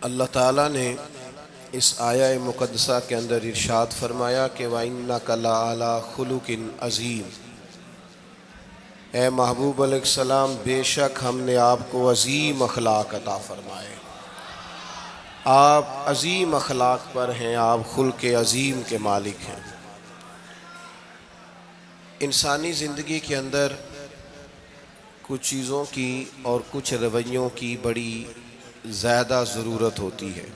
اللہ تعالیٰ نے اس آیہ مقدسہ کے اندر ارشاد فرمایا کہ وَإِنَّكَ لَعَلَىٰ خُلُقٍ عَظِيمٍ، اے محبوب علیہ السلام بے شک ہم نے آپ کو عظیم اخلاق عطا فرمائے۔ آپ عظیم اخلاق پر ہیں، آپ خلق عظیم کے مالک ہیں۔ انسانی زندگی کے اندر کچھ چیزوں کی اور کچھ رویوں کی بڑی زیادہ ضرورت ہوتی ہے۔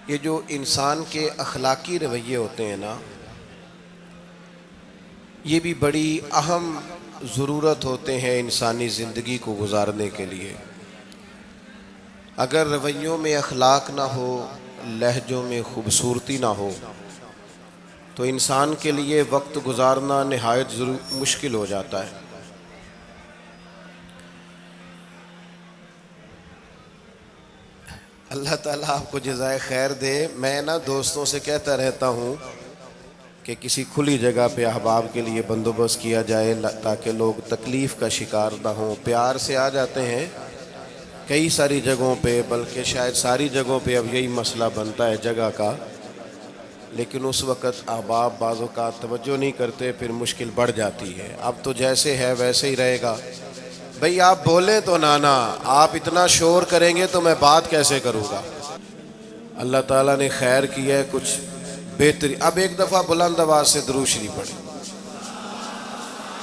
یہ جو انسان کے اخلاقی رویے ہوتے ہیں نا، یہ بھی بڑی اہم ضرورت ہوتے ہیں انسانی زندگی کو گزارنے کے لیے۔ اگر رویوں میں اخلاق نہ ہو، لہجوں میں خوبصورتی نہ ہو، تو انسان کے لیے وقت گزارنا نہایت مشکل ہو جاتا ہے۔ اللہ تعالیٰ آپ کو جزائے خیر دے۔ میں دوستوں سے کہتا رہتا ہوں کہ کسی کھلی جگہ پہ احباب کے لیے بندوبست کیا جائے تاکہ لوگ تکلیف کا شکار نہ ہوں۔ پیار سے آ جاتے ہیں کئی ساری جگہوں پہ، بلکہ شاید ساری جگہوں پہ اب یہی مسئلہ بنتا ہے جگہ کا، لیکن اس وقت احباب بعض اوقات توجہ نہیں کرتے، پھر مشکل بڑھ جاتی ہے۔ اب تو جیسے ہے ویسے ہی رہے گا۔ بھئی آپ بولیں تو نانا، آپ اتنا شور کریں گے تو میں بات کیسے کروں گا؟ اللہ تعالیٰ نے خیر کی ہے، کچھ بہتری۔ اب ایک دفعہ بلند آواز سے درود شریف پڑھیں۔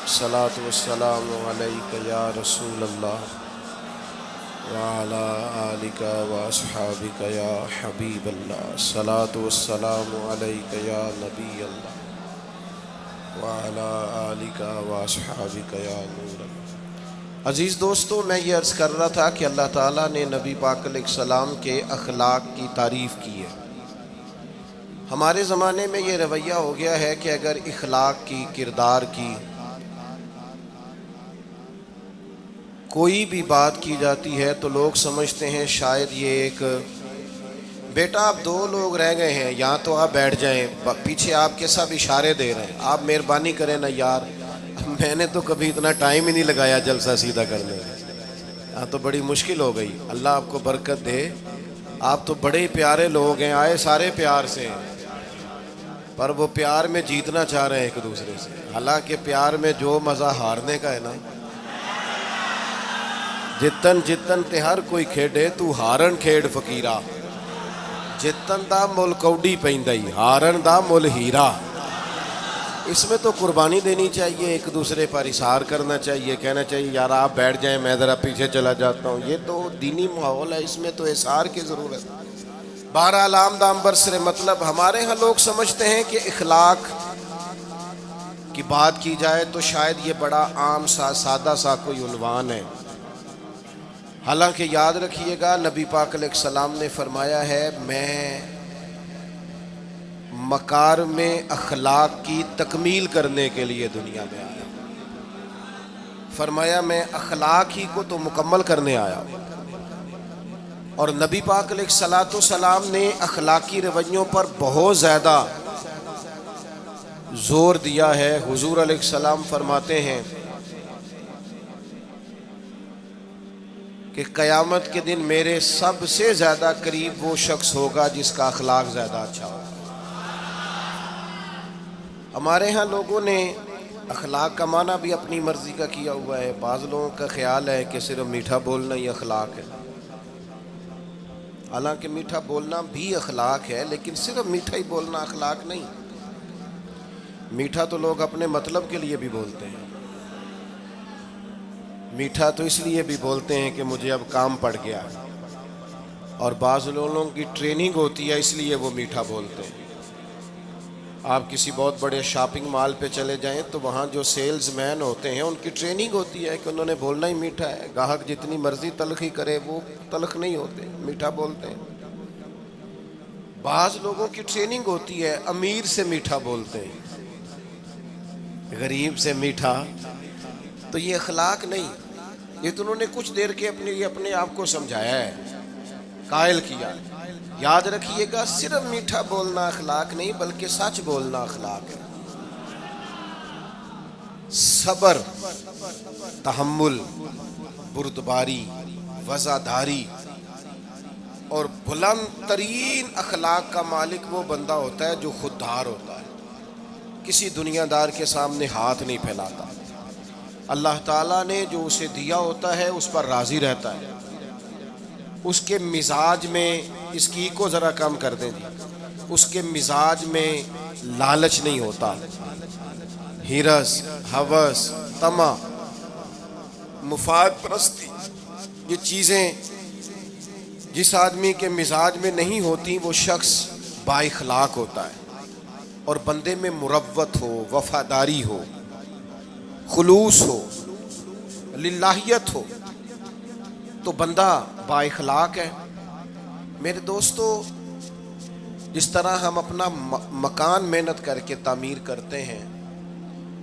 الصلاۃ والسلام علیک یا رسول اللہ وعلی آلک واصحابک یا حبیب اللہ، الصلاۃ والسلام علیک یا نبی اللہ وعلی آلک واصحابک یا نور اللہ۔ عزیز دوستو، میں یہ عرض کر رہا تھا کہ اللہ تعالیٰ نے نبی پاک علیہ السلام کے اخلاق کی تعریف کی ہے۔ ہمارے زمانے میں یہ رویہ ہو گیا ہے کہ اگر اخلاق کی، کردار کی کوئی بھی بات کی جاتی ہے تو لوگ سمجھتے ہیں شاید یہ ایک بیٹا آپ دو لوگ رہ گئے ہیں، یہاں تو آپ بیٹھ جائیں، پیچھے آپ کے سب اشارے دے رہے ہیں، آپ مہربانی کریں نا یار، میں نے تو کبھی اتنا ٹائم ہی نہیں لگایا جلسہ سیدھا کرنے میں، ہاں تو بڑی مشکل ہو گئی۔ اللہ آپ کو برکت دے، آپ تو بڑے ہی پیارے لوگ ہیں، آئے سارے پیار سے ہیں، پر وہ پیار میں جیتنا چاہ رہے ہیں ایک دوسرے سے۔ حالانکہ پیار میں جو مزہ ہارنے کا ہے نا، جتن جتن تے ہر کوئی کھیڈے تو ہارن کھیڈ فقیرہ، جتن دا مل کوڈی پیندائی ہارن دا مل ہیرا۔ اس میں تو قربانی دینی چاہیے، ایک دوسرے پر اثار کرنا چاہیے، کہنا چاہیے یار آپ بیٹھ جائیں میں ذرا پیچھے چلا جاتا ہوں۔ یہ تو دینی ماحول ہے، اس میں تو اثار کی ضرورت ہے۔ بہرحال آمدام برسر مطلب ہمارے ہاں لوگ سمجھتے ہیں کہ اخلاق کی بات کی جائے تو شاید یہ بڑا عام سا سادہ سا کوئی عنوان ہے۔ حالانکہ یاد رکھیے گا نبی پاک علیہ السلام نے فرمایا ہے میں مکارم اخلاق کی تکمیل کرنے کے لیے دنیا میں آیا۔ فرمایا میں اخلاق ہی کو تو مکمل کرنے آیا۔ اور نبی پاک علیہ السلام نے اخلاقی رویوں پر بہت زیادہ زور دیا ہے۔ حضور علیہ السلام فرماتے ہیں کہ قیامت کے دن میرے سب سے زیادہ قریب وہ شخص ہوگا جس کا اخلاق زیادہ اچھا ہوگا۔ ہمارے ہاں لوگوں نے اخلاق کا معنی بھی اپنی مرضی کا کیا ہوا ہے۔ بعض لوگوں کا خیال ہے کہ صرف میٹھا بولنا ہی اخلاق ہے، حالانکہ میٹھا بولنا بھی اخلاق ہے، لیکن صرف میٹھا ہی بولنا اخلاق نہیں۔ میٹھا تو لوگ اپنے مطلب کے لیے بھی بولتے ہیں، میٹھا تو اس لیے بھی بولتے ہیں کہ مجھے اب کام پڑ گیا، اور بعض لوگوں کی ٹریننگ ہوتی ہے اس لیے وہ میٹھا بولتے ہیں۔ آپ کسی بہت بڑے شاپنگ مال پہ چلے جائیں تو وہاں جو سیلز مین ہوتے ہیں ان کی ٹریننگ ہوتی ہے کہ انہوں نے بولنا ہی میٹھا ہے، گاہک جتنی مرضی تلخی کرے وہ تلخ نہیں ہوتے، میٹھا بولتے ہیں۔ بعض لوگوں کی ٹریننگ ہوتی ہے امیر سے میٹھا بولتے ہیں، غریب سے میٹھا، تو یہ اخلاق نہیں، یہ تو انہوں نے کچھ دیر کے اپنے آپ کو سمجھایا ہے، قائل کیا۔ یاد رکھیے گا صرف میٹھا بولنا اخلاق نہیں بلکہ سچ بولنا اخلاق ہے۔ صبر، تحمل، بردباری، وفاداری، اور بلند ترین اخلاق کا مالک وہ بندہ ہوتا ہے جو خوددار ہوتا ہے، کسی دنیا دار کے سامنے ہاتھ نہیں پھیلاتا، اللہ تعالیٰ نے جو اسے دیا ہوتا ہے اس پر راضی رہتا ہے، اس کے مزاج میں، اس کی کو ذرا کم کر دیں جی، اس کے مزاج میں لالچ نہیں ہوتا، ہرس، ہوس، طمع، مفاد پرستی، یہ چیزیں جس آدمی کے مزاج میں نہیں ہوتی وہ شخص با اخلاق ہوتا ہے، اور بندے میں مروت ہو، وفاداری ہو، خلوص ہو، للہیت ہو تو بندہ با اخلاق ہے۔ میرے دوستو، جس طرح ہم اپنا مکان محنت کر کے تعمیر کرتے ہیں،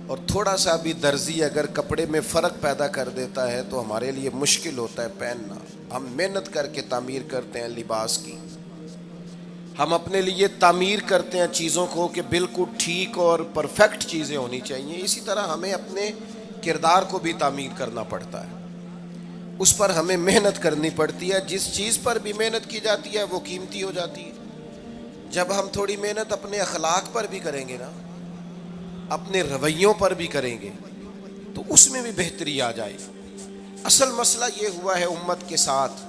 اور تھوڑا سا بھی درزی اگر کپڑے میں فرق پیدا کر دیتا ہے تو ہمارے لیے مشکل ہوتا ہے پہننا، ہم محنت کر کے تعمیر کرتے ہیں لباس کی، ہم اپنے لیے تعمیر کرتے ہیں چیزوں کو کہ بالکل ٹھیک اور پرفیکٹ چیزیں ہونی چاہیے، اسی طرح ہمیں اپنے کردار کو بھی تعمیر کرنا پڑتا ہے، اس پر ہمیں محنت کرنی پڑتی ہے، جس چیز پر بھی محنت کی جاتی ہے وہ قیمتی ہو جاتی ہے۔ جب ہم تھوڑی محنت اپنے اخلاق پر بھی کریں گے نا، اپنے رویوں پر بھی کریں گے تو اس میں بھی بہتری آ جائے گی۔ اصل مسئلہ یہ ہوا ہے امت کے ساتھ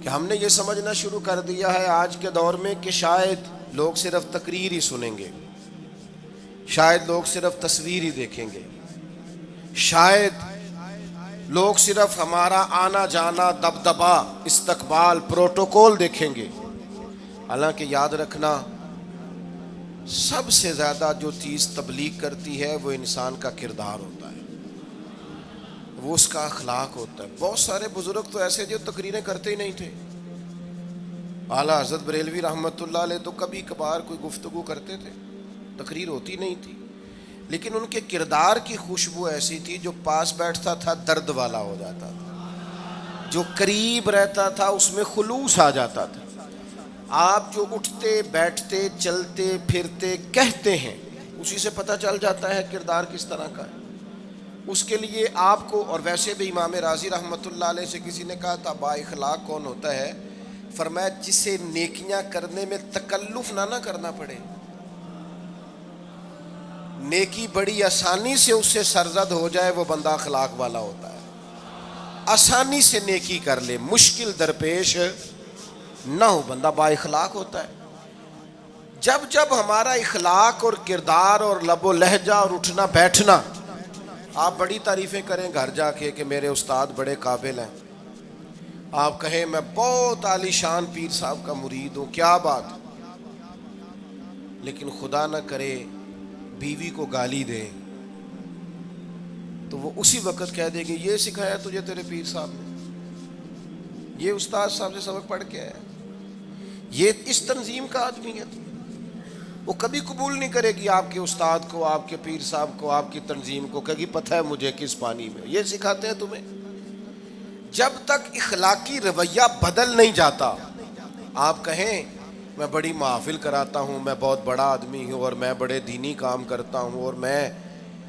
کہ ہم نے یہ سمجھنا شروع کر دیا ہے آج کے دور میں کہ شاید لوگ صرف تقریر ہی سنیں گے، شاید لوگ صرف تصویر ہی دیکھیں گے، شاید لوگ صرف ہمارا آنا جانا، دبدبا، استقبال، پروٹوکول دیکھیں گے۔ حالانکہ یاد رکھنا، سب سے زیادہ جو چیز تبلیغ کرتی ہے وہ انسان کا کردار ہوتا ہے، وہ اس کا اخلاق ہوتا ہے۔ بہت سارے بزرگ تو ایسے جو تقریریں کرتے ہی نہیں تھے، اعلیٰ حضرت بریلوی رحمۃ اللہ علیہ تو کبھی کبھار کوئی گفتگو کرتے تھے، تقریر ہوتی نہیں تھی، لیکن ان کے کردار کی خوشبو ایسی تھی جو پاس بیٹھتا تھا درد والا ہو جاتا تھا، جو قریب رہتا تھا اس میں خلوص آ جاتا تھا۔ آپ جو اٹھتے بیٹھتے چلتے پھرتے کہتے ہیں اسی سے پتہ چل جاتا ہے کردار کس طرح کا ہے۔ اس کے لیے آپ کو، اور ویسے بھی امام راضی رحمۃ اللہ علیہ سے کسی نے کہا تھا با اخلاق کون ہوتا ہے؟ فرمایا جسے نیکیاں کرنے میں تکلف نہ کرنا پڑے، نیکی بڑی آسانی سے اس سے سرزد ہو جائے، وہ بندہ اخلاق والا ہوتا ہے، آسانی سے نیکی کر لے، مشکل درپیش نہ ہو، بندہ با اخلاق ہوتا ہے۔ جب جب ہمارا اخلاق اور کردار اور لب و لہجہ اور اٹھنا بیٹھنا، آپ بڑی تعریفیں کریں گھر جا کے کہ میرے استاد بڑے قابل ہیں، آپ کہیں میں بہت عالی شان پیر صاحب کا مرید ہوں، کیا بات، لیکن خدا نہ کرے بیوی کو گالی دے تو وہ اسی وقت کہہ دے گی یہ سکھایا تجھے تیرے پیر صاحب نے، یہ استاد صاحب سے سبق پڑھ کے آیا، یہ اس تنظیم کا آدمی ہے۔ وہ کبھی قبول نہیں کرے گی آپ کے استاد کو، آپ کے پیر صاحب کو، آپ کی تنظیم کو، کہے گی پتہ ہے مجھے کس پانی میں یہ سکھاتے ہیں تمہیں۔ جب تک اخلاقی رویہ بدل نہیں جاتا، آپ کہیں میں بڑی محافل کراتا ہوں، میں بہت بڑا آدمی ہوں اور میں بڑے دینی کام کرتا ہوں اور میں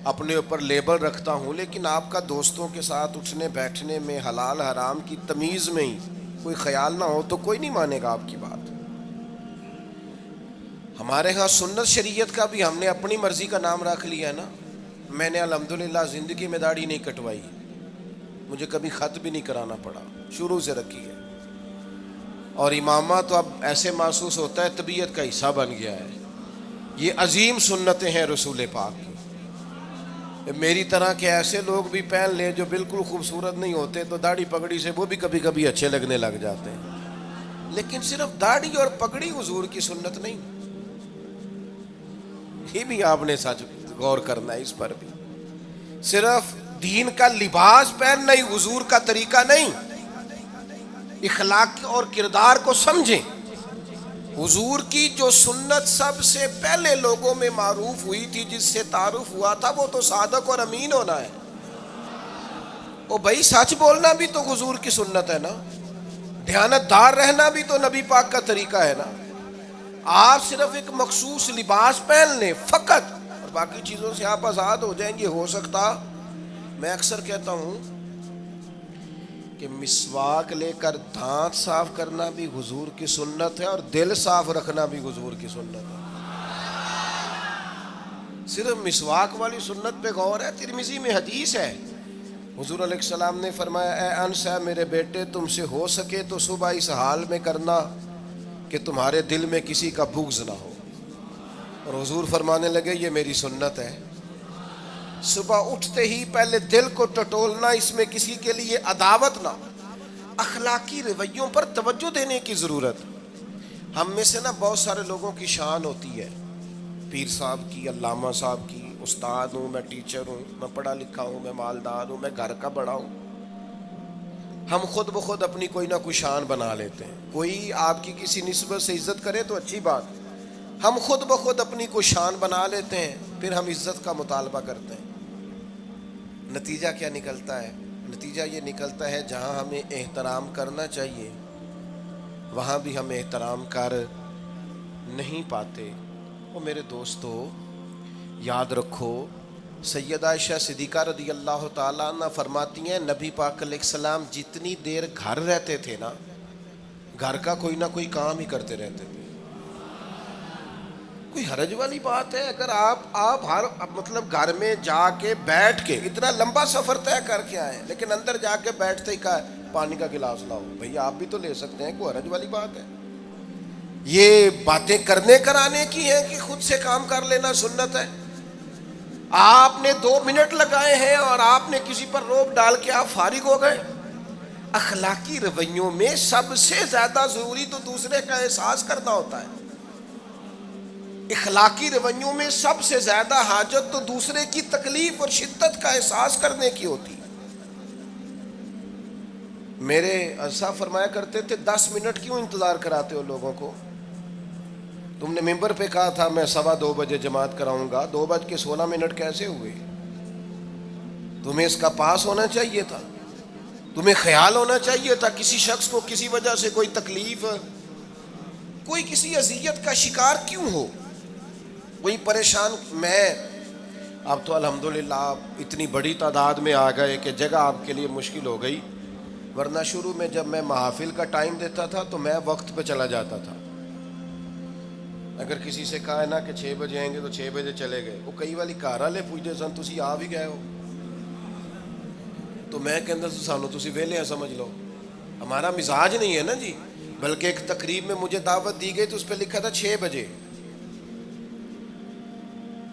اپنے اوپر لیبل رکھتا ہوں، لیکن آپ کا دوستوں کے ساتھ اٹھنے بیٹھنے میں حلال حرام کی تمیز میں ہی کوئی خیال نہ ہو تو کوئی نہیں مانے گا آپ کی بات۔ ہمارے ہاں سنت شریعت کا بھی ہم نے اپنی مرضی کا نام رکھ لیا ہے نا۔ میں نے الحمدللہ زندگی میں داڑھی نہیں کٹوائی، مجھے کبھی خط بھی نہیں کرانا پڑا، شروع سے رکھی ہے، اور امامہ تو اب ایسے محسوس ہوتا ہے طبیعت کا حصہ بن گیا ہے۔ یہ عظیم سنتیں ہیں رسول پاک کی۔ میری طرح کے ایسے لوگ بھی پہن لیں جو بالکل خوبصورت نہیں ہوتے تو داڑھی پگڑی سے وہ بھی کبھی کبھی اچھے لگنے لگ جاتے ہیں، لیکن صرف داڑھی اور پگڑی حضور کی سنت نہیں، یہ بھی آپ نے سچ غور کرنا ہے اس پر بھی۔ صرف دین کا لباس پہننا ہی حضور کا طریقہ نہیں، اخلاق اور کردار کو سمجھیں۔ حضور کی جو سنت سب سے پہلے لوگوں میں معروف ہوئی تھی، جس سے تعارف ہوا تھا، وہ تو صادق اور امین ہونا ہے۔ او بھائی سچ بولنا بھی تو حضور کی سنت ہے نا، دیانت دار رہنا بھی تو نبی پاک کا طریقہ ہے نا۔ آپ صرف ایک مخصوص لباس پہن لیں فقط اور باقی چیزوں سے آپ آزاد ہو جائیں گے۔ ہو سکتا، میں اکثر کہتا ہوں کہ مسواک لے کر دانت صاف کرنا بھی حضور کی سنت ہے اور دل صاف رکھنا بھی حضور کی سنت ہے. صرف مسواک والی سنت پہ غور ہے. ترمذی میں حدیث ہے, حضور علیہ السلام نے فرمایا اے انس ہے میرے بیٹے, تم سے ہو سکے تو صبح اس حال میں کرنا کہ تمہارے دل میں کسی کا بغض نہ ہو. اور حضور فرمانے لگے یہ میری سنت ہے. صبح اٹھتے ہی پہلے دل کو ٹٹولنا, اس میں کسی کے لیے عداوت نہ. اخلاقی رویوں پر توجہ دینے کی ضرورت. ہم میں سے نا بہت سارے لوگوں کی شان ہوتی ہے, پیر صاحب کی, علامہ صاحب کی, استاد ہوں, میں ٹیچر ہوں, میں پڑھا لکھا ہوں, میں مالدار ہوں, میں گھر کا بڑا ہوں. ہم خود بخود اپنی کوئی نہ کوئی شان بنا لیتے ہیں. کوئی آپ کی کسی نسبت سے عزت کرے تو اچھی بات, ہم خود بخود اپنی کوئی شان بنا لیتے ہیں, پھر ہم عزت کا مطالبہ کرتے ہیں. نتیجہ کیا نکلتا ہے؟ نتیجہ یہ نکلتا ہے جہاں ہمیں احترام کرنا چاہیے وہاں بھی ہم احترام کر نہیں پاتے. اور میرے دوستو یاد رکھو, سیدہ عائشہ صدیقہ رضی اللہ تعالیٰ عنہ فرماتی ہیں نبی پاک علیہ السلام جتنی دیر گھر رہتے تھے نا, گھر کا کوئی نہ کوئی کام ہی کرتے رہتے تھے. کوئی حرج والی بات ہے اگر آپ ہر مطلب گھر میں جا کے بیٹھ کے اتنا لمبا سفر طے کر کے آئے لیکن اندر جا کے بیٹھتے ہی کہا پانی کا گلاس لاؤ. بھئی آپ بھی تو لے سکتے ہیں, کوئی حرج والی بات ہے؟ یہ باتیں کرنے کرانے کی ہیں کہ خود سے کام کر لینا سنت ہے؟ آپ نے 2 منٹ لگائے ہیں اور آپ نے کسی پر روب ڈال کے آپ فارغ ہو گئے. اخلاقی رویوں میں سب سے زیادہ ضروری تو دوسرے کا احساس کرنا ہوتا ہے. اخلاقی رویوں میں سب سے زیادہ حاجت تو دوسرے کی تکلیف اور شدت کا احساس کرنے کی ہوتی. میرے صاحب فرمایا کرتے تھے 10 منٹ کیوں انتظار کراتے ہو لوگوں کو؟ تم نے ممبر پہ کہا تھا میں 2:15 بجے جماعت کراؤں گا, 2:16 کیسے ہوئے؟ تمہیں اس کا پاس ہونا چاہیے تھا, تمہیں خیال ہونا چاہیے تھا کسی شخص کو کسی وجہ سے کوئی تکلیف, کوئی کسی اذیت کا شکار کیوں ہو, کوئی پریشان. میں اب تو الحمدللہ آپ اتنی بڑی تعداد میں آ گئے کہ جگہ آپ کے لیے مشکل ہو گئی, ورنہ شروع میں جب میں محافل کا ٹائم دیتا تھا تو میں وقت پہ چلا جاتا تھا. اگر کسی سے کہا ہے نا کہ 6 بجے آئیں گے تو 6 بجے چلے گئے. وہ کئی والی گھر والے پوچھتے سن تسی آ بھی گئے ہو, تو میں کہتا سانو تسی ویلے ہیں سمجھ لو. ہمارا مزاج نہیں ہے نا جی. بلکہ ایک تقریب میں مجھے دعوت دی گئی تو اس پہ لکھا تھا 6 بجے,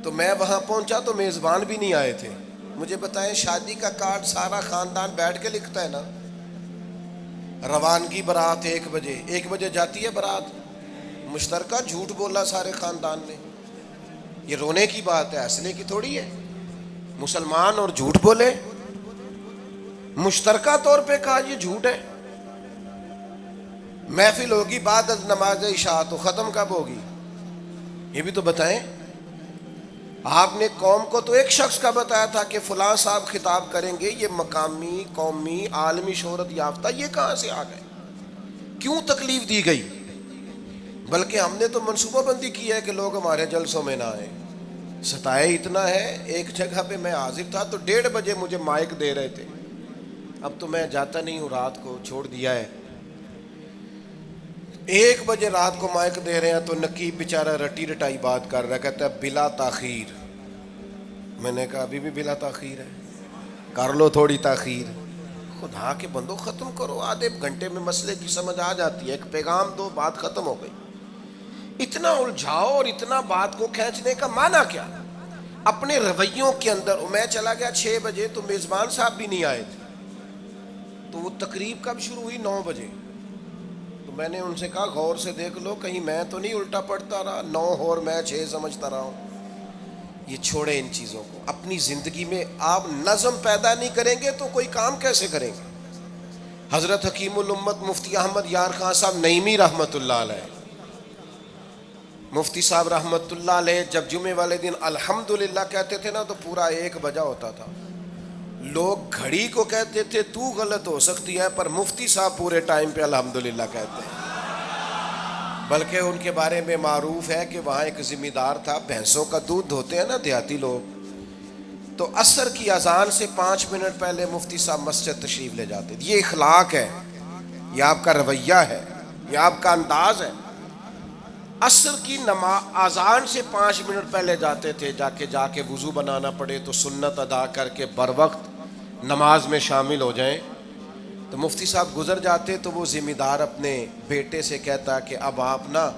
تو میں وہاں پہنچا تو میزبان بھی نہیں آئے تھے. مجھے بتائیں شادی کا کارڈ سارا خاندان بیٹھ کے لکھتا ہے نا, روانگی برات 1 بجے, 1 بجے جاتی ہے برات, مشترکہ جھوٹ بولا سارے خاندان نے. یہ رونے کی بات ہے, ہنسنے کی تھوڑی ہے. مسلمان اور جھوٹ بولے, مشترکہ طور پہ کہا یہ جھوٹ ہے. محفل ہوگی بعد از نماز عشاء, تو ختم کب ہوگی یہ بھی تو بتائیں. آپ نے قوم کو تو ایک شخص کا بتایا تھا کہ فلاں صاحب خطاب کریں گے, یہ مقامی, قومی, عالمی شہرت یافتہ, یہ کہاں سے آ گئے؟ کیوں تکلیف دی گئی؟ بلکہ ہم نے تو منصوبہ بندی کی ہے کہ لوگ ہمارے جلسوں میں نہ آئیں. ستائے اتنا ہے, ایک جگہ پہ میں حاضر تھا تو 1:30 بجے مجھے مائک دے رہے تھے. اب تو میں جاتا نہیں ہوں, رات کو چھوڑ دیا ہے. 1 بجے رات کو مائک دے رہے ہیں تو نقیب بیچارہ رٹی رٹائی بات کر رہا ہے, کہتا ہے بلا تاخیر. میں نے کہا ابھی بھی بلا تاخیر ہے, کر لو تھوڑی تاخیر. خدا کے بندو ختم کرو, آدھے گھنٹے میں مسئلے کی سمجھ آ جاتی ہے, ایک پیغام دو, بات ختم ہو گئی. اتنا الجھاؤ اور اتنا بات کو کھینچنے کا معنی کیا؟ اپنے رویوں کے اندر. میں چلا گیا 6 بجے تو میزبان صاحب بھی نہیں آئے تھے, تو وہ تقریب کب شروع ہوئی؟ 9 بجے. تو میں نے ان سے کہا غور سے دیکھ لو کہیں میں تو نہیں الٹا پڑتا رہا, 9 اور میں 6 سمجھتا رہا ہوں. یہ چھوڑیں ان چیزوں کو. اپنی زندگی میں آپ نظم پیدا نہیں کریں گے تو کوئی کام کیسے کریں گے؟ حضرت حکیم الامت مفتی احمد یار خان صاحب نعیمی رحمۃ اللہ علیہ, مفتی صاحب رحمۃ اللہ علیہ جب جمعے والے دن الحمدللہ کہتے تھے نا تو پورا 1 بجا ہوتا تھا. لوگ گھڑی کو کہتے تھے تو غلط ہو سکتی ہے, پر مفتی صاحب پورے ٹائم پہ الحمدللہ کہتے ہیں. بلکہ ان کے بارے میں معروف ہے کہ وہاں ایک ذمہ دار تھا, بھینسوں کا دودھ دھوتے ہیں نا دیہاتی لوگ, تو عصر کی اذان سے 5 منٹ پہلے مفتی صاحب مسجد تشریف لے جاتے. یہ اخلاق ہے، یہ آپ کا رویہ ہے، یہ آپ کا انداز ہے. عصر کی اذان سے 5 منٹ پہلے جاتے تھے. جا کے وضو بنانا پڑے تو سنت ادا کر کے بر وقت نماز میں شامل ہو جائیں. تو مفتی صاحب گزر جاتے تو وہ ذمہ دار اپنے بیٹے سے کہتا کہ اب آپ نا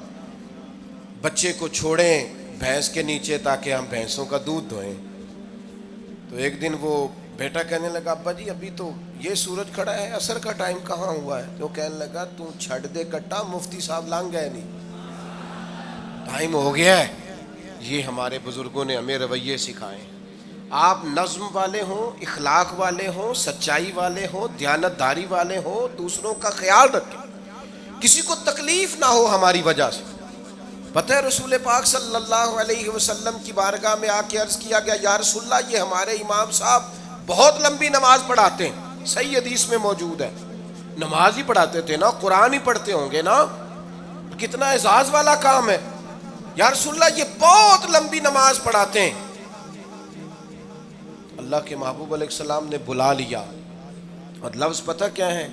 بچے کو چھوڑیں بھینس کے نیچے تاکہ ہم بھینسوں کا دودھ دھوئیں. تو ایک دن وہ بیٹا کہنے لگا ابا جی ابھی تو یہ سورج کھڑا ہے، عصر کا ٹائم کہاں ہوا ہے؟ تو وہ کہنے لگا تو چھڑ دے کٹا، مفتی صاحب لانگ گئے نہیں، ٹائم ہو گیا ہے. یہ ہمارے بزرگوں نے ہمیں رویے سکھائے. آپ نظم والے ہوں، اخلاق والے ہوں، سچائی والے ہوں، دیانت داری والے ہوں، دوسروں کا خیال رکھیں، کسی کو تکلیف نہ ہو ہماری وجہ سے. پتہ ہے رسول پاک صلی اللہ علیہ وسلم کی بارگاہ میں آ کے عرض کیا گیا یا رسول اللہ یہ ہمارے امام صاحب بہت لمبی نماز پڑھاتے ہیں. صحیح حدیث میں موجود ہے، نماز ہی پڑھاتے تھے نا، قرآن ہی پڑھتے ہوں گے نا، کتنا اعزاز والا کام ہے. یا رسول اللہ یہ بہت لمبی نماز پڑھاتے ہیں. اللہ کے محبوب علیہ السلام نے بلا لیا اور لفظ پتہ کیا ہے؟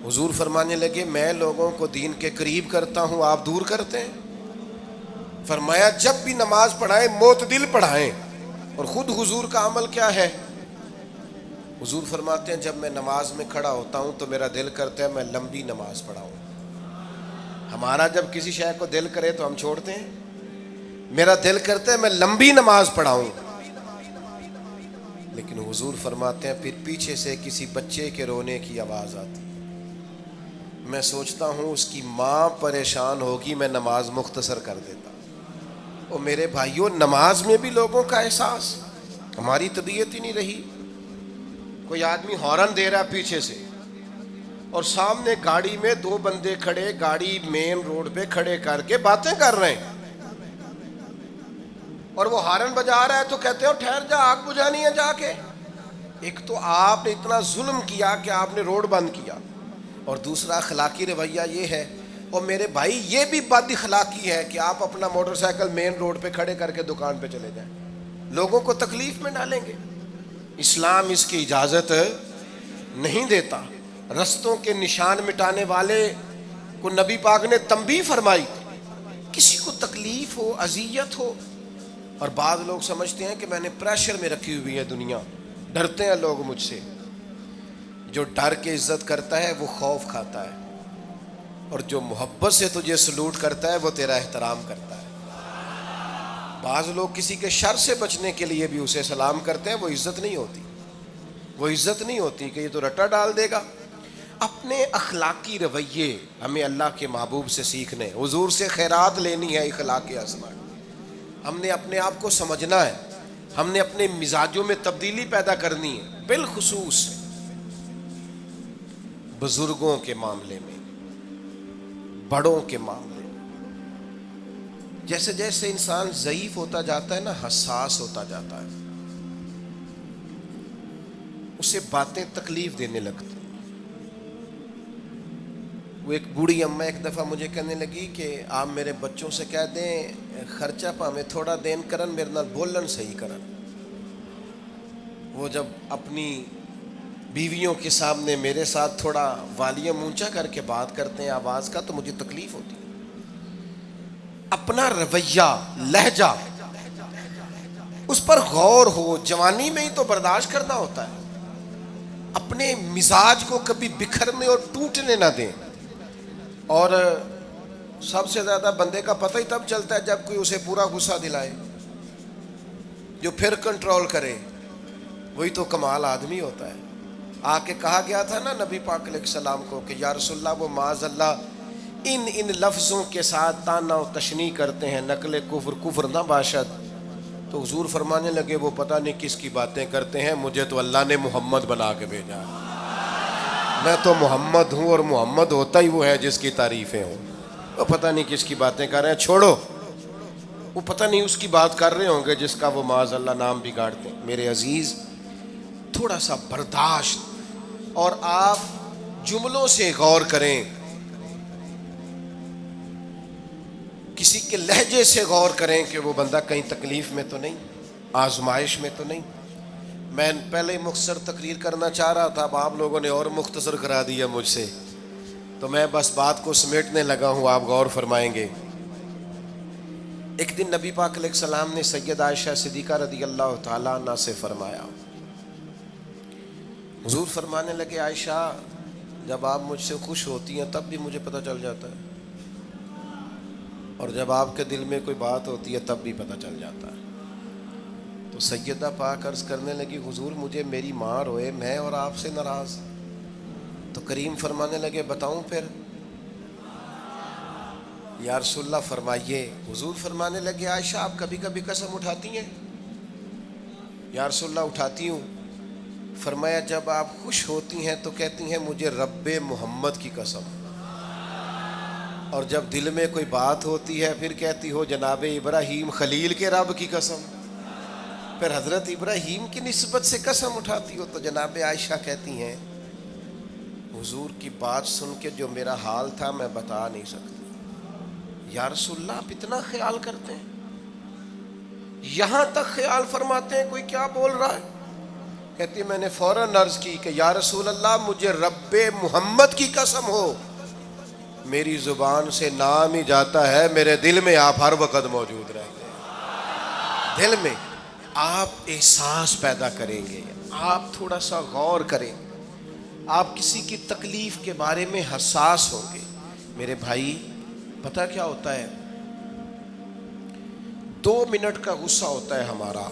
حضور فرمانے لگے میں لوگوں کو دین کے قریب کرتا ہوں، آپ دور کرتے ہیں. فرمایا جب بھی نماز پڑھائیں معتدل پڑھائیں. اور خود حضور کا عمل کیا ہے؟ حضور فرماتے ہیں جب میں نماز میں کھڑا ہوتا ہوں تو میرا دل کرتا ہے میں لمبی نماز پڑھاؤں. ہمارا جب کسی شے کو دل کرے تو ہم چھوڑتے ہیں، میرا دل کرتا ہے میں لمبی نماز پڑھاؤں. لیکن حضور فرماتے ہیں پھر پیچھے سے کسی بچے کے رونے کی آواز آتی، میں سوچتا ہوں اس کی ماں پریشان ہوگی، میں نماز مختصر کر دیتا. اور میرے بھائیوں نماز میں بھی لوگوں کا احساس، ہماری طبیعت ہی نہیں رہی. کوئی آدمی ہارن دے رہا پیچھے سے اور سامنے گاڑی میں 2 بندے کھڑے، گاڑی مین روڈ پہ کھڑے کر کے باتیں کر رہے ہیں، اور وہ ہارن بجا رہا ہے تو کہتے ہو ٹھہر جا، آگ بجھانی ہے جا کے. ایک تو آپ نے اتنا ظلم کیا کہ آپ نے روڈ بند کیا، اور دوسرا اخلاقی رویہ یہ ہے. اور میرے بھائی یہ بھی بد اخلاقی ہے کہ آپ اپنا موٹر سائیکل مین روڈ پہ کھڑے کر کے دکان پہ چلے جائیں، لوگوں کو تکلیف میں ڈالیں گے. اسلام اس کی اجازت نہیں دیتا. رستوں کے نشان مٹانے والے کو نبی پاک نے تنبیہ فرمائی. کسی کو تکلیف ہو، اذیت ہو، اور بعض لوگ سمجھتے ہیں کہ میں نے پریشر میں رکھی ہوئی ہے دنیا، ڈرتے ہیں لوگ مجھ سے. جو ڈر کے عزت کرتا ہے وہ خوف کھاتا ہے، اور جو محبت سے تجھے سلوٹ کرتا ہے وہ تیرا احترام کرتا ہے. بعض لوگ کسی کے شر سے بچنے کے لیے بھی اسے سلام کرتے ہیں، وہ عزت نہیں ہوتی، وہ عزت نہیں ہوتی کہ یہ تو رٹا ڈال دے گا. اپنے اخلاقی رویے ہمیں اللہ کے محبوب سے سیکھنے، حضور سے خیرات لینی ہے. اخلاق اسماء ہم نے اپنے آپ کو سمجھنا ہے، ہم نے اپنے مزاجوں میں تبدیلی پیدا کرنی ہے، بالخصوص بزرگوں کے معاملے میں، بڑوں کے معاملے میں. جیسے جیسے انسان ضعیف ہوتا جاتا ہے نا، حساس ہوتا جاتا ہے، اسے باتیں تکلیف دینے لگتی. وہ ایک بوڑھی اماں ایک دفعہ مجھے کہنے لگی کہ آپ میرے بچوں سے کہہ دیں خرچہ پاویں تھوڑا دین کرن، میرے نال بولن صحیح کرن. وہ جب اپنی بیویوں کے سامنے میرے ساتھ تھوڑا والیوم اونچا کر کے بات کرتے ہیں آواز کا تو مجھے تکلیف ہوتی. اپنا رویہ، لہجہ، اس پر غور ہو. جوانی میں ہی تو برداشت کرنا ہوتا ہے. اپنے مزاج کو کبھی بکھرنے اور ٹوٹنے نہ دیں. اور سب سے زیادہ بندے کا پتہ ہی تب چلتا ہے جب کوئی اسے پورا غصہ دلائے، جو پھر کنٹرول کرے، وہی تو کمال آدمی ہوتا ہے. آ کے کہا گیا تھا نا نبی پاک علیہ السلام کو کہ یا رسول اللہ وہ معاذ اللہ ان لفظوں کے ساتھ تانا و تشنیع کرتے ہیں، نقل کفر نہ باشد. تو حضور فرمانے لگے وہ پتہ نہیں کس کی باتیں کرتے ہیں، مجھے تو اللہ نے محمد بنا کے بھیجا، میں تو محمد ہوں، اور محمد ہوتا ہی وہ ہے جس کی تعریفیں ہوں. وہ پتہ نہیں کس کی باتیں کر رہے ہیں، چھوڑو. وہ پتہ نہیں اس کی بات کر رہے ہوں گے جس کا وہ معاذ اللہ نام بگاڑتے ہیں. میرے عزیز تھوڑا سا برداشت، اور آپ جملوں سے غور کریں، کسی کے لہجے سے غور کریں کہ وہ بندہ کہیں تکلیف میں تو نہیں، آزمائش میں تو نہیں. میں پہلے ہی مختصر تقریر کرنا چاہ رہا تھا، اب آپ لوگوں نے اور مختصر کرا دیا مجھ سے، تو میں بس بات کو سمیٹنے لگا ہوں، آپ غور فرمائیں گے۔ ایک دن نبی پاک علیہ السلام نے سیدہ عائشہ صدیقہ رضی اللہ تعالیٰ عنہ سے فرمایا، حضور فرمانے لگے عائشہ جب آپ مجھ سے خوش ہوتی ہیں تب بھی مجھے پتہ چل جاتا ہے، اور جب آپ کے دل میں کوئی بات ہوتی ہے تب بھی پتہ چل جاتا ہے۔ تو سیدہ پاک عرض کرنے لگی حضور مجھے میری ماں روئے میں اور آپ سے ناراض، تو کریم فرمانے لگے بتاؤں پھر؟ یا رسول اللہ فرمائیے۔ حضور فرمانے لگے عائشہ آپ کبھی کبھی قسم اٹھاتی ہیں؟ یا رسول اللہ اٹھاتی ہوں۔ فرمایا جب آپ خوش ہوتی ہیں تو کہتی ہیں مجھے رب محمد کی قسم، اور جب دل میں کوئی بات ہوتی ہے پھر کہتی ہو جناب ابراہیم خلیل کے رب کی قسم، پھر حضرت ابراہیم کی نسبت سے قسم اٹھاتی ہو۔ تو جناب عائشہ کہتی ہیں حضور کی بات سن کے جو میرا حال تھا میں بتا نہیں سکتی۔ یا رسول اللہ آپ اتنا خیال کرتے ہیں؟ یہاں تک خیال فرماتے ہیں کوئی کیا بول رہا ہے؟ کہتی میں نے فوراً عرض کی کہ یا رسول اللہ مجھے رب محمد کی قسم ہو، میری زبان سے نام ہی جاتا ہے، میرے دل میں آپ ہر وقت موجود رہتے ہیں۔ دل میں آپ احساس پیدا کریں گے، آپ تھوڑا سا غور کریں، آپ کسی کی تکلیف کے بارے میں حساس ہوں گے۔ میرے بھائی پتہ کیا ہوتا ہے، 2 منٹ کا غصہ ہوتا ہے ہمارا،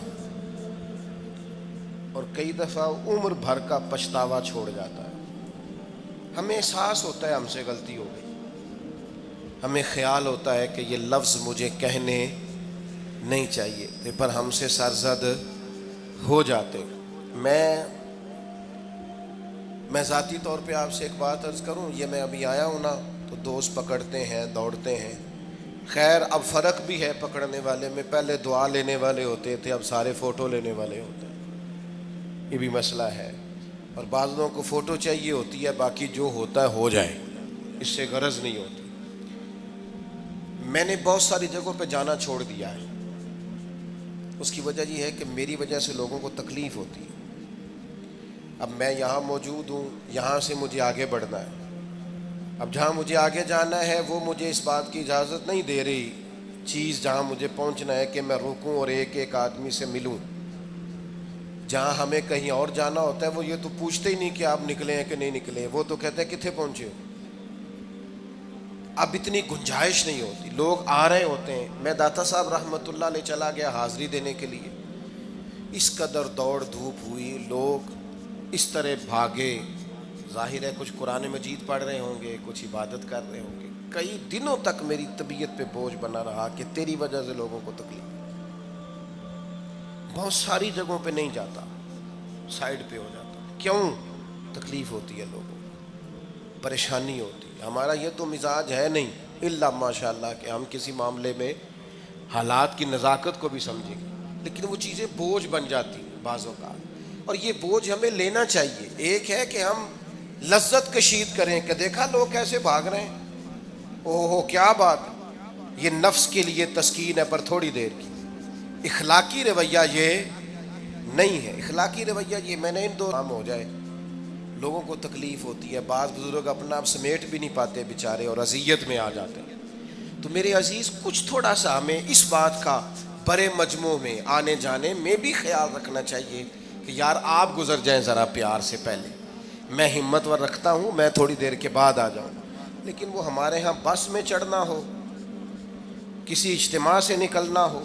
اور کئی دفعہ عمر بھر کا پچھتاوا چھوڑ جاتا ہے۔ ہمیں احساس ہوتا ہے ہم سے غلطی ہو گئی، ہمیں خیال ہوتا ہے کہ یہ لفظ مجھے کہنے نہیں چاہیے تھے، پر ہم سے سرزد ہو جاتے۔ میں ذاتی طور پہ آپ سے ایک بات عرض کروں، یہ میں ابھی آیا ہوں نا تو دوست پکڑتے ہیں دوڑتے ہیں، خیر اب فرق بھی ہے پکڑنے والے میں، پہلے دعا لینے والے ہوتے تھے اب سارے فوٹو لینے والے ہوتے ہیں، یہ بھی مسئلہ ہے۔ اور بعض لوگوں کو فوٹو چاہیے ہوتی ہے، باقی جو ہوتا ہے ہو جائے، اس سے غرض نہیں ہوتی۔ میں نے بہت ساری جگہوں پہ جانا چھوڑ دیا ہے، اس کی وجہ یہ ہے کہ میری وجہ سے لوگوں کو تکلیف ہوتی ہے۔ اب میں یہاں موجود ہوں، یہاں سے مجھے آگے بڑھنا ہے، اب جہاں مجھے آگے جانا ہے وہ مجھے اس بات کی اجازت نہیں دے رہی چیز جہاں مجھے پہنچنا ہے کہ میں رکوں اور ایک ایک آدمی سے ملوں۔ جہاں ہمیں کہیں اور جانا ہوتا ہے وہ یہ تو پوچھتے ہی نہیں کہ آپ نکلے ہیں کہ نہیں نکلے، وہ تو کہتے ہیں کتنے پہنچے ہو۔ اب اتنی گنجائش نہیں ہوتی، لوگ آ رہے ہوتے ہیں۔ میں داتا صاحب رحمۃ اللہ علیہ چلا گیا حاضری دینے کے لیے، اس قدر دوڑ دھوپ ہوئی، لوگ اس طرح بھاگے، ظاہر ہے کچھ قرآن مجید پڑھ رہے ہوں گے، کچھ عبادت کر رہے ہوں گے۔ کئی دنوں تک میری طبیعت پہ بوجھ بنا رہا کہ تیری وجہ سے لوگوں کو تکلیف۔ بہت ساری جگہوں پہ نہیں جاتا، سائیڈ پہ ہو جاتا۔ کیوں؟ تکلیف ہوتی ہے لوگوں کو، پریشانی ہوتی ہے۔ ہمارا یہ تو مزاج ہے نہیں الا ماشاء اللہ کہ ہم کسی معاملے میں حالات کی نزاکت کو بھی سمجھیں گے، لیکن وہ چیزیں بوجھ بن جاتی ہیں بعض اوقات، اور یہ بوجھ ہمیں لینا چاہیے۔ ایک ہے کہ ہم لذت کشید کریں کہ دیکھا لوگ کیسے بھاگ رہے ہیں، اوہ کیا بات، یہ نفس کے لیے تسکین ہے پر تھوڑی دیر کی۔ اخلاقی رویہ یہ نہیں ہے، اخلاقی رویہ یہ میں نے ان دو کام ہو جائے، لوگوں کو تکلیف ہوتی ہے، بعض بزرگ اپنا آپ سمیٹ بھی نہیں پاتے بیچارے اور اذیت میں آ جاتے ہیں۔ تو میرے عزیز کچھ تھوڑا سا ہمیں اس بات کا بڑے مجموع میں آنے جانے میں بھی خیال رکھنا چاہیے کہ یار آپ گزر جائیں ذرا پیار سے، پہلے میں ہمت ور رکھتا ہوں، میں تھوڑی دیر کے بعد آ جاؤں۔ لیکن وہ ہمارے ہاں بس میں چڑھنا ہو، کسی اجتماع سے نکلنا ہو،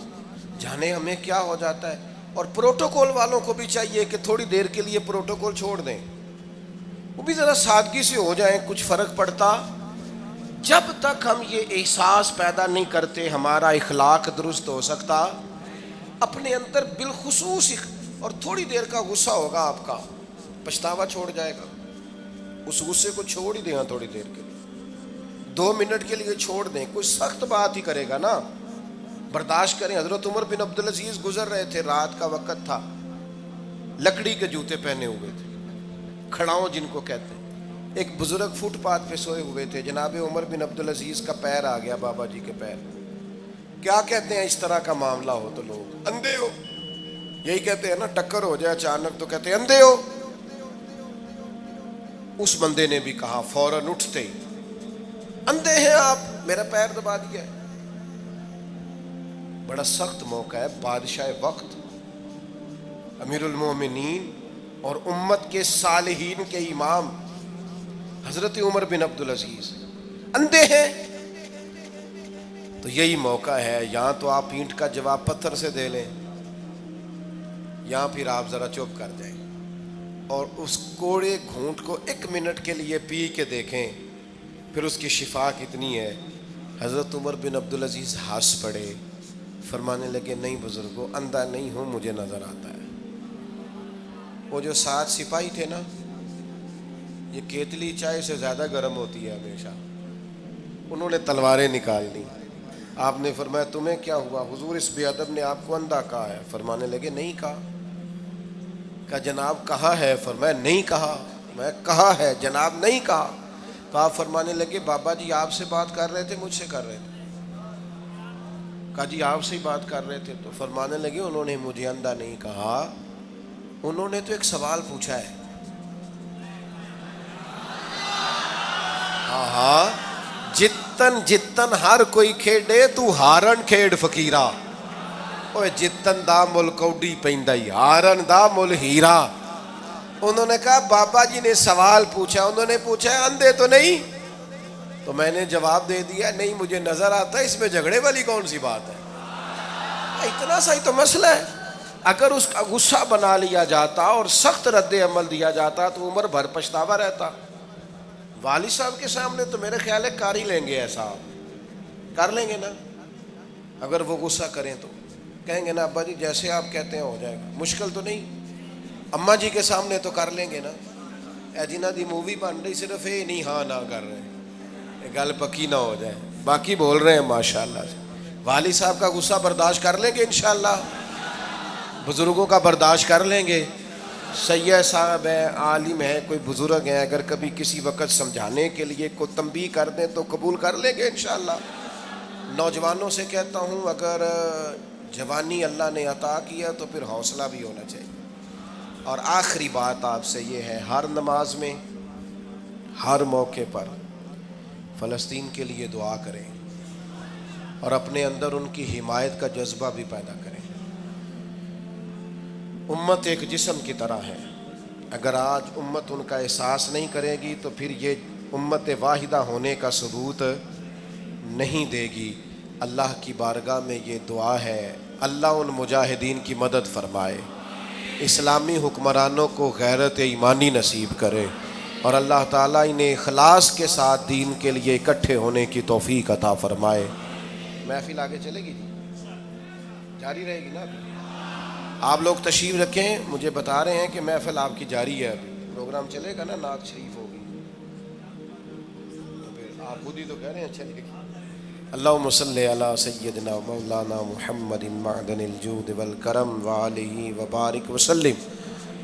جانے ہمیں کیا ہو جاتا ہے۔ اور پروٹوکول والوں کو بھی چاہیے کہ تھوڑی دیر کے لیے پروٹوکول چھوڑ دیں، وہ بھی ذرا سادگی سے ہو جائیں، کچھ فرق پڑتا۔ جب تک ہم یہ احساس پیدا نہیں کرتے ہمارا اخلاق درست ہو سکتا، اپنے اندر بالخصوص اور تھوڑی دیر کا غصہ ہوگا آپ کا، پچھتاوا چھوڑ جائے گا۔ اس غصے کو چھوڑ ہی دیں، تھوڑی دیر کے لیے 2 منٹ کے لیے چھوڑ دیں، کوئی سخت بات ہی کرے گا نا برداشت کریں۔ حضرت عمر بن عبدالعزیز گزر رہے تھے، رات کا وقت تھا، لکڑی کے جوتے پہنے ہوئے تھے، کھڑاؤں جن کو کہتے ہیں۔ ایک بزرگ فٹ پاتھ پہ سوئے ہوئے تھے، جناب عمر بن عبدالعزیز کا پیر آ گیا، بابا جی کے پیر۔ کیا کہتے ہیں اس طرح کا معاملہ ہو تو لوگ اندھے ہو، یہی کہتے ہیں نا، ٹکر ہو جائے اچانک تو کہتے ہیں اندھے ہو. اس بندے نے بھی کہا فوراً اٹھتے ہی، اندھے ہیں آپ، میرا پیر دبا دیا ہے. بڑا سخت موقع ہے. بادشاہ وقت، امیر المومنین اور امت کے صالحین کے امام حضرت عمر بن عبدالعزیز اندھے ہیں. تو یہی موقع ہے، یہاں تو آپ اینٹ کا جواب پتھر سے دے لیں، یہاں پھر آپ ذرا چپ کر جائیں اور اس کوڑے گھونٹ کو 1 منٹ کے لیے پی کے دیکھیں، پھر اس کی شفا کتنی ہے. حضرت عمر بن عبدالعزیز ہنس پڑے، فرمانے لگے نہیں بزرگوں، اندھا نہیں ہوں، مجھے نظر آتا ہے. وہ جو 7 سپاہی تھے نا، یہ کیتلی چائے سے زیادہ گرم ہوتی ہے ہمیشہ. انہوں نے تلواریں نکال لی. آپ نے فرمایا تمہیں کیا ہوا؟ حضور اس بے ادب نے آپ کو اندھا کہا ہے. فرمانے لگے نہیں کہا. کہا جناب کہا ہے؟ فرمایا نہیں کہا. میں کہا ہے جناب نہیں کہا. تو آپ فرمانے لگے بابا جی آپ سے بات کر رہے تھے مجھ سے کر رہے تھے؟ کہا جی آپ سے ہی بات کر رہے تھے. تو فرمانے لگے انہوں نے مجھے اندھا نہیں کہا، انہوں نے تو ایک سوال پوچھا ہے. ہاں، جتن جتن ہر کوئی کھیڈے تو ہارن کھیڈ فقیرا. اوے جتن دا مل کوڈی پیندا ہی، ہارن دا مل ہیرا. انہوں نے کہا بابا جی نے سوال پوچھا، انہوں نے پوچھا ہے اندھے تو نہیں؟ تو میں نے جواب دے دیا نہیں مجھے نظر آتا ہے. اس میں جھگڑے والی کون سی بات ہے؟ اتنا سا ہی تو مسئلہ ہے. اگر اس کا غصہ بنا لیا جاتا اور سخت رد عمل دیا جاتا تو عمر بھر پچھتاوا رہتا. والد صاحب کے سامنے تو میرے خیال ہے کر ہی لیں گے، ایسا کر لیں گے نا. اگر وہ غصہ کریں تو کہیں گے نا ابا جی جیسے آپ کہتے ہیں ہو جائے گا، مشکل تو نہیں. اماں جی کے سامنے تو کر لیں گے نا. اے جنہ دی مووی بن رہی صرف یہ نہیں ہاں نہ کر رہے، یہ گل پکی نہ ہو جائے، باقی بول رہے ہیں ماشاءاللہ سے. والد صاحب کا غصہ برداشت کر لیں گے انشاءاللہ، بزرگوں کا برداشت کر لیں گے. سید صاحب ہیں، عالم ہیں، کوئی بزرگ ہیں، اگر کبھی کسی وقت سمجھانے کے لیے کوئی تنبیہ کر دیں تو قبول کر لیں گے انشاءاللہ. نوجوانوں سے کہتا ہوں اگر جوانی اللہ نے عطا کیا تو پھر حوصلہ بھی ہونا چاہیے. اور آخری بات آپ سے یہ ہے، ہر نماز میں ہر موقع پر فلسطین کے لیے دعا کریں اور اپنے اندر ان کی حمایت کا جذبہ بھی پیدا کریں. امت ایک جسم کی طرح ہے، اگر آج امت ان کا احساس نہیں کرے گی تو پھر یہ امت واحدہ ہونے کا ثبوت نہیں دے گی. اللہ کی بارگاہ میں یہ دعا ہے، اللہ ان مجاہدین کی مدد فرمائے، اسلامی حکمرانوں کو غیرت ایمانی نصیب کرے، اور اللہ تعالیٰ انہیں اخلاص کے ساتھ دین کے لیے اکٹھے ہونے کی توفیق عطا فرمائے. محفل آگے چلے گی جی، جاری رہے گی نا؟ آپ لوگ تشریف رکھیں. مجھے بتا رہے ہیں کہ محفل آپ کی جاری ہے، ابھی پروگرام چلے گا نا، نعت شریف ہوگی تو پھر آپ خود ہی تو کہہ رہے ہیں چلے گی. اللہم صلی علی سیدنا مولانا محمد معدن الجود والکرم وآلہ وبارک وسلم.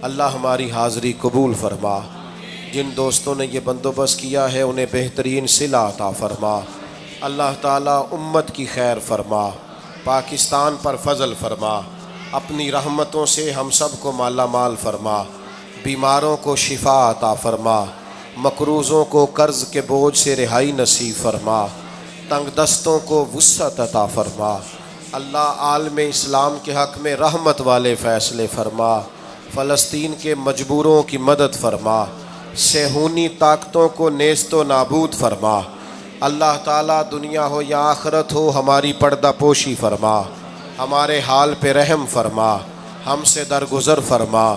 اللہ ہماری حاضری قبول فرما. جن دوستوں نے یہ بندوبست کیا ہے انہیں بہترین صلہ عطا فرما. اللہ تعالیٰ امت کی خیر فرما، پاکستان پر فضل فرما، اپنی رحمتوں سے ہم سب کو مالا مال فرما، بیماروں کو شفا عطا فرما، مقروضوں کو قرض کے بوجھ سے رہائی نصیب فرما، تنگ دستوں کو وسعت عطا فرما. اللہ عالم اسلام کے حق میں رحمت والے فیصلے فرما، فلسطین کے مجبوروں کی مدد فرما، صہیونی طاقتوں کو نیست و نابود فرما. اللہ تعالیٰ دنیا ہو یا آخرت ہو ہماری پردہ پوشی فرما، ہمارے حال پہ رحم فرما، ہم سے درگزر فرما،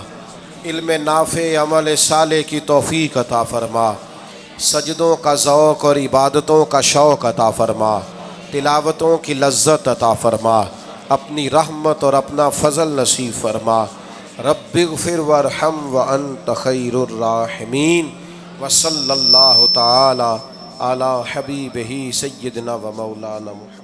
علم نافع عمل صالح کی توفیق عطا فرما، سجدوں کا ذوق اور عبادتوں کا شوق عطا فرما، تلاوتوں کی لذت عطا فرما، اپنی رحمت اور اپنا فضل نصیب فرما. رب اغفر وارحم وانت خیر الراحمین. وصلی اللہ تعالی علی حبیبہ سیدنا و مولانا محمد.